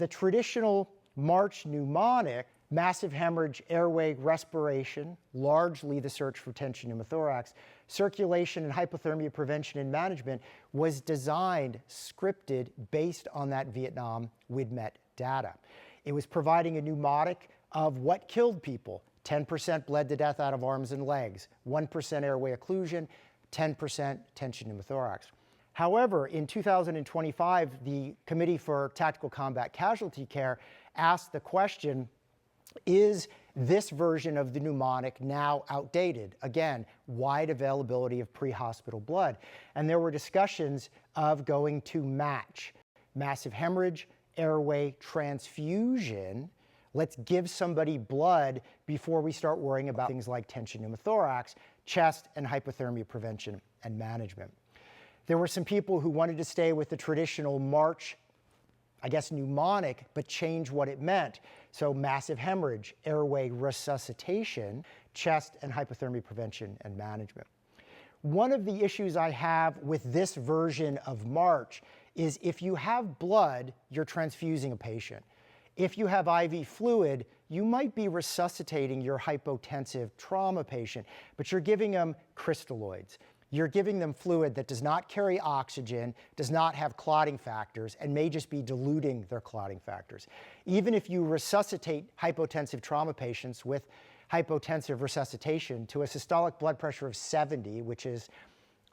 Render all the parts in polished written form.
the traditional March mnemonic, massive hemorrhage, airway, respiration, largely the search for tension pneumothorax, circulation and hypothermia prevention and management, was designed, scripted, based on that Vietnam WDMET data. It was providing a mnemonic of what killed people. 10% bled to death out of arms and legs, 1% airway occlusion, 10% tension pneumothorax. However, in 2025, the Committee for Tactical Combat Casualty Care asked the question, is this version of the mnemonic now outdated? Again, wide availability of pre-hospital blood. And there were discussions of going to match massive hemorrhage, airway, transfusion. Let's give somebody blood before we start worrying about things like tension pneumothorax, chest, and hypothermia prevention and management. There were some people who wanted to stay with the traditional March, I guess, mnemonic, but change what it meant. So massive hemorrhage, airway resuscitation, chest, and hypothermia prevention and management. One of the issues I have with this version of March is if you have blood, you're transfusing a patient. If you have IV fluid, you might be resuscitating your hypotensive trauma patient, but you're giving them crystalloids. You're giving them fluid that does not carry oxygen, does not have clotting factors, and may just be diluting their clotting factors. Even if you resuscitate hypotensive trauma patients with hypotensive resuscitation to a systolic blood pressure of 70, which is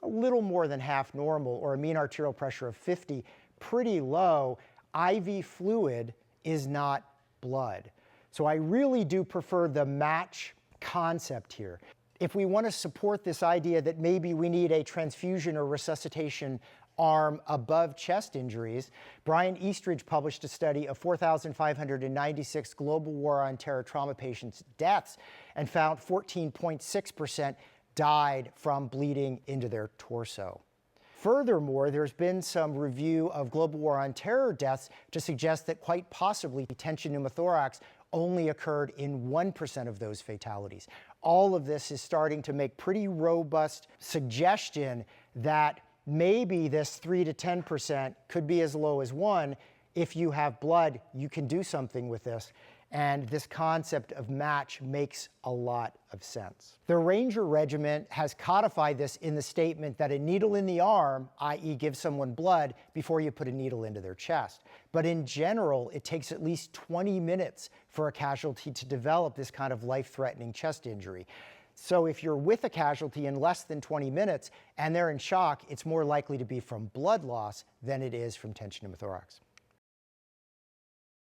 a little more than half normal, or a mean arterial pressure of 50, pretty low, IV fluid is not blood. So I really do prefer the match concept here. If we want to support this idea that maybe we need a transfusion or resuscitation arm above chest injuries, Brian Eastridge published a study of 4,596 global war on terror trauma patients' deaths and found 14.6% died from bleeding into their torso. Furthermore, there's been some review of global war on terror deaths to suggest that quite possibly tension pneumothorax only occurred in 1% of those fatalities. All of this is starting to make pretty robust suggestion that maybe this 3 to 10% could be as low as 1. If you have blood, you can do something with this. And this concept of match makes a lot of sense. The Ranger Regiment has codified this in the statement that a needle in the arm, i.e. give someone blood before you put a needle into their chest. But in general, it takes at least 20 minutes for a casualty to develop this kind of life-threatening chest injury. So if you're with a casualty in less than 20 minutes and they're in shock, it's more likely to be from blood loss than it is from tension pneumothorax.